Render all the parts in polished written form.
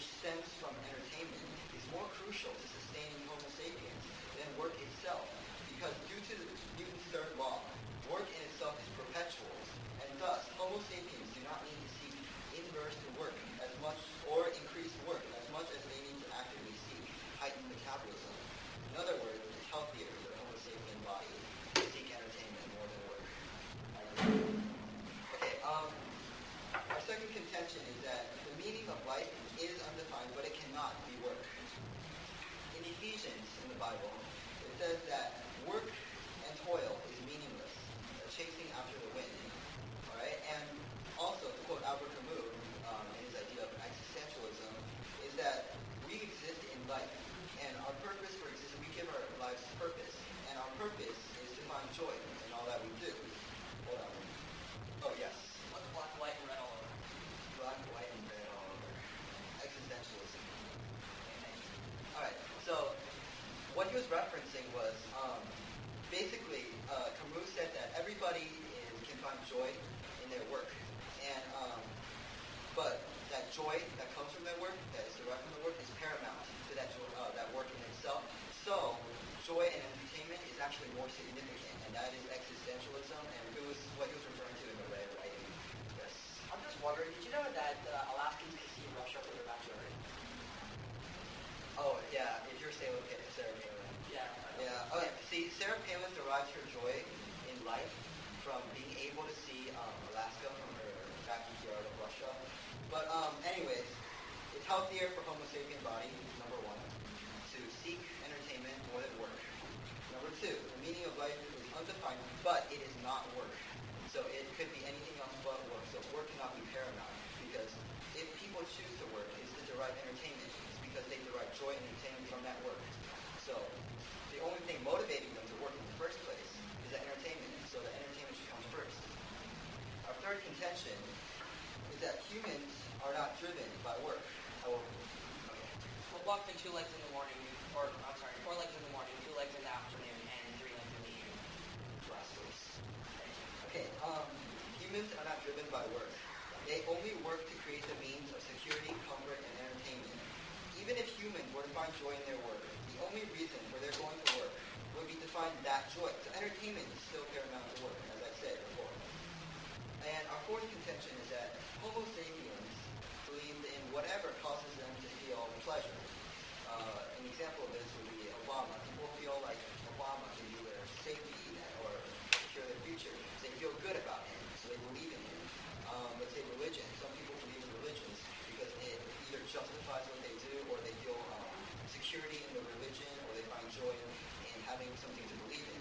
which stems from entertainment, is more crucial to sustaining Homo sapiens than work itself, because due to Newton's third law, work in itself is perpetual, and thus Homo sapiens do not need to seek inverse work as much or increased work as much as they need to actively seek heightened metabolism. In other words, it's healthier for the Homo sapien body to seek entertainment more than work. Okay, our second contention is that the meaning of life is undefined, but it cannot be work. In Ephesians, in the Bible, it says that work and toil is meaningless, chasing after the wind. All right, and also, to quote Albert Camus, in his idea of existentialism, is that we exist in life, and our purpose for existence, we give our lives purpose, and our purpose is to find joy in all that we do. Hold on. Oh, yes. What's black, white, and red all over? Black, white, and red all over. Existentialism. All right, so what he was referencing was basically Camus said that everybody can find joy in their work, and but that joy that comes from their work, that is derived from the work, is paramount to that joy, that work in itself. So joy and entertainment is actually more significant, and that is existentialism, and it was what he was referring to in the red writing. Yes. I'm just wondering, did you know that Alaskans can see Russia with their backyard? Oh yeah, if you're Sarah Palin. Yeah. Yeah. Okay. See, Sarah Palin derives her joy in life from being able to see Alaska from her backyard of Russia. But anyways, it's healthier for Homo sapien body, number one, to seek entertainment more than work. Number two, the meaning of life is undefined, but it is not work. So it could be anything else but work. So work cannot be paramount, because if people choose to work, it's to derive entertainment. It's because they derive joy and entertainment from that work. So the only thing motivating them to work in the first place is that entertainment. So the entertainment should come first. Our third contention is that humans are not driven by work. However, We'll walk on 2 legs in the morning, or I'm sorry, 4 legs in the morning, 2 legs in the afternoon, and 3 legs in the evening. rascals. Okay, humans are not driven by work. They only work to create the means of security, comfort, and entertainment. Even if humans were to find joy in their work, the only reason for their going to work would be to find that joy. So entertainment is still paramount to work, as I said before. And our fourth contention is that Homo sapiens believe in whatever causes them to feel pleasure. An example of this would be Obama. People feel like Obama can do their safety net or secure their future. They feel good about him, so they believe in him. Let's say religion. Some people believe in religions because it either justifies what they do, or they feel security in the religion, or they find joy in having something to believe in.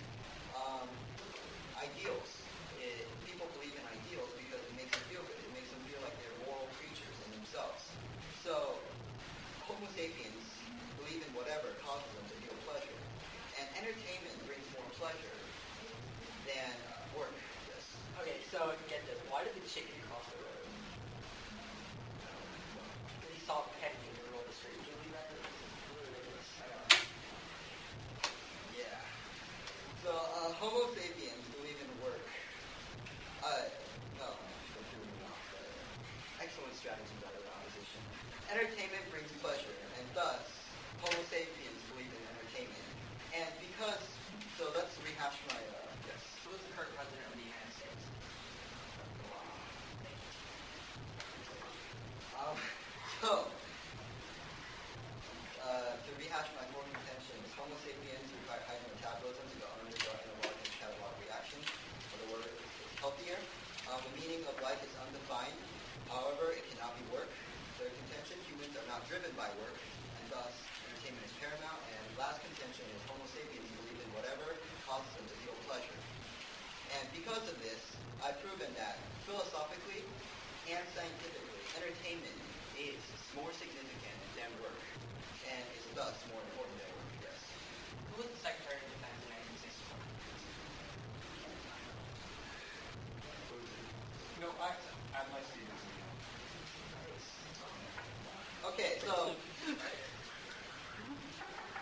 Ideals. People believe in ideals because it makes them feel good. It makes them feel like they're moral creatures in themselves. So, Homo sapiens believe in whatever causes them to feel pleasure. And entertainment brings more pleasure than work. Yes. Okay, so get this. Why did the chicken cross the road? Because he saw a penny in the middle of the street. Did you believe that? It's really ridiculous. I know. Yeah. So, Homo sapiens believe in work. No. Excellent strategy by the opposition. Entertainment brings pleasure, and thus, Homo sapiens believe in entertainment. And because, so let's rehash my, yes. Who was the current president of the United States? To rehash my four contentions, Homo sapiens require heightened metabolism to undergo anabolic and catabolic reactions. In other words, it's healthier. The meaning of life is undefined. However, it cannot be work. Third contention, humans are not driven by work, and thus entertainment is paramount. And last contention is Homo sapiens believe in whatever causes them to feel pleasure. And because of this, I've proven that philosophically and scientifically, entertainment is more significant than work, and is thus more important than work. Yes. Who was the Secretary of Defense in 1964? No, I'd like to see this again. Okay, so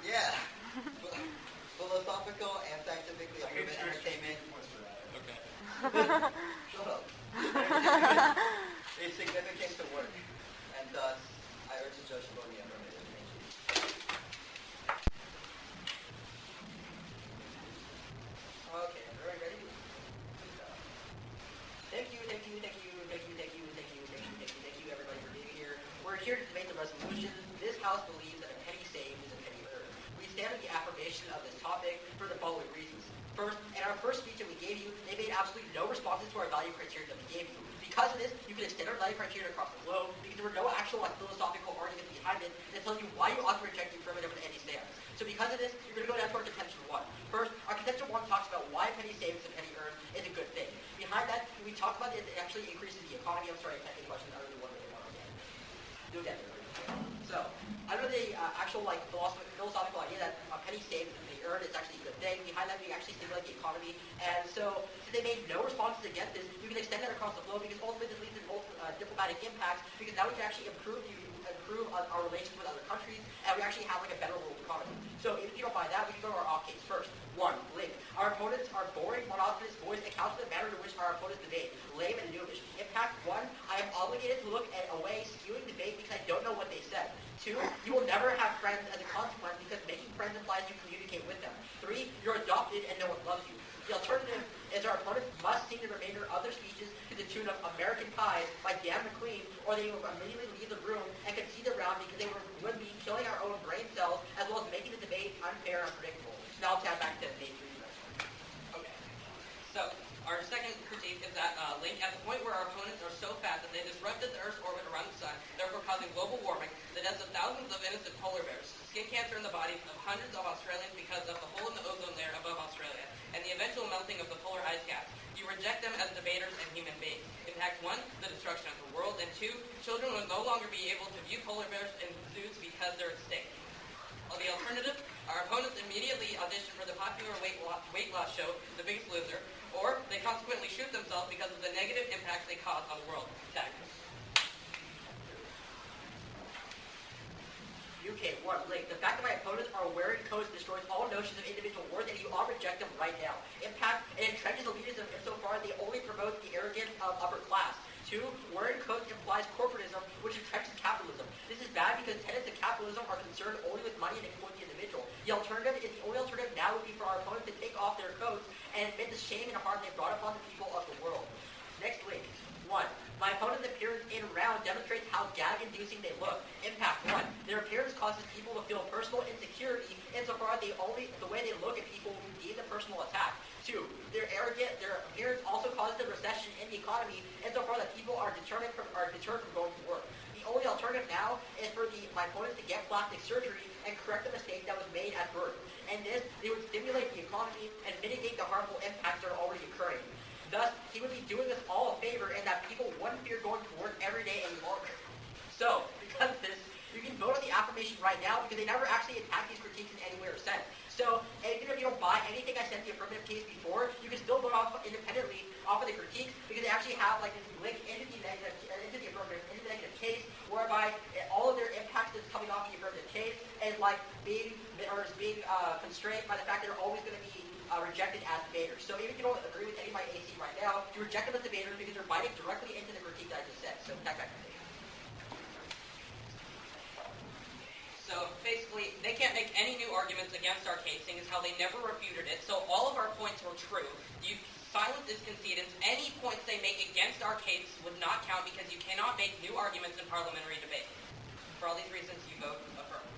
yeah, philosophical and scientifically proven entertainment. Okay. Shut up. It's significant to work, and thus I urge you judge vote in the affirmative. Thank you. Okay, everyone ready? Thank you, everybody, for being here. We're here to debate the resolution. This House believes that a penny saved is a penny earned. We stand on the affirmation of this topic for the following reasons. First, in our first speech that we gave you, they made absolutely no responses to our value criteria that we gave you. Because of this, you can extend our value criteria across the globe because there were no actual philosophical arguments behind it that tell you why you ought to reject the affirmative on any stance. So because of this, you're going to go down to our contention 1. First, our contention 1 talks about why penny savings and penny earned is a good thing. Behind that, we talk about it actually increases the economy. I'm sorry, I can't take questions. I really want to do that. So, under the actual philosophical idea that a penny saved and penny earned is actually a good thing, behind that we actually stimulate the economy. And so, since they made no responses against this, you can extend that across the globe because ultimately this leads to diplomatic impacts because now we can actually improve our relations with other countries and we actually have a better world economy. So if you don't buy that, we can go to our off case first. 1. Link. Our opponents are boring, monotonous, voice accounts for the manner in which our opponents debate. Lame and noobish. Impact 1. I am obligated to look at a way skewing debate because I don't know what they said. 2. You will never have friends as a consequence because making friends implies you communicate with them. 3. You're adopted and no one loves you. The alternative is our opponents must sing the remainder of their speeches to the tune of American Pie by Dan McLean, or they will immediately leave the room and concede the round because they would be killing our own brain cells as well as making the debate unfair and unpredictable. Now I'll tap back to Nate. Okay. So, our second critique is that Link, at the point where our opponents are so fat that they disrupted the Earth's orbit around the sun, therefore causing global warming, the deaths of thousands of innocent polar bears, skin cancer in the bodies of hundreds of Australians because of the hole in the ozone layer above Australia, and the eventual melting of the polar ice caps. You reject them as debaters and human beings. Impact 1, the destruction of the world, and 2, children will no longer be able to view polar bears in zoos because they're extinct. On the alternative, our opponents immediately audition for the popular weight loss show, The Biggest Loser, or they consequently shoot themselves because of the negative impacts they cause on the world. Tag. UK 1. Link. The fact that my opponents are wearing coats destroys all notions of individual worth and you all reject them right now. Impact. It entrenches elitism insofar they only promote the arrogance of upper class. 2. Wearing coats implies corporatism, which entrenches capitalism. This is bad because tenets of capitalism are concerned only with money and exploit the individual. The only alternative now would be for our opponents to take off their coats and admit the shame and harm they brought upon the people of the world. Next link. 1. My opponent's appearance in round demonstrates how gag-inducing they look. Impact 1. Their appearance causes people to feel personal insecurity insofar as the way they look at people who deem a personal attack. 2. Their appearance also causes a recession in the economy insofar that people are deterred from going to work. The only alternative now is for my opponents to get plastic surgery and correct the mistake that was made at birth. And this, they would stimulate the economy and mitigate the harmful impacts that are already occurring. Thus, he would be doing us all a favor in that people wouldn't fear going to work every day any longer. So, because of this, you can vote on the affirmation right now because they never actually attacked these critiques in any way or sense. So, even if you don't buy anything I said in the affirmative case before, you can still vote off independently off of the critiques because they actually have this link into the negative case, whereby all of their impact is coming off the affirmative case and being constrained by the fact that they're always going to be rejected as debaters. So even if you don't agree with any of my AC right now, you reject them as debaters because they're biting directly into the critique that I just said. So back. So basically, they can't make any new arguments against our case, seeing as how they never refuted it. So all of our points were true. You silence is concedence. Any points they make against our case would not count because you cannot make new arguments in parliamentary debate. For all these reasons, you vote affirmative.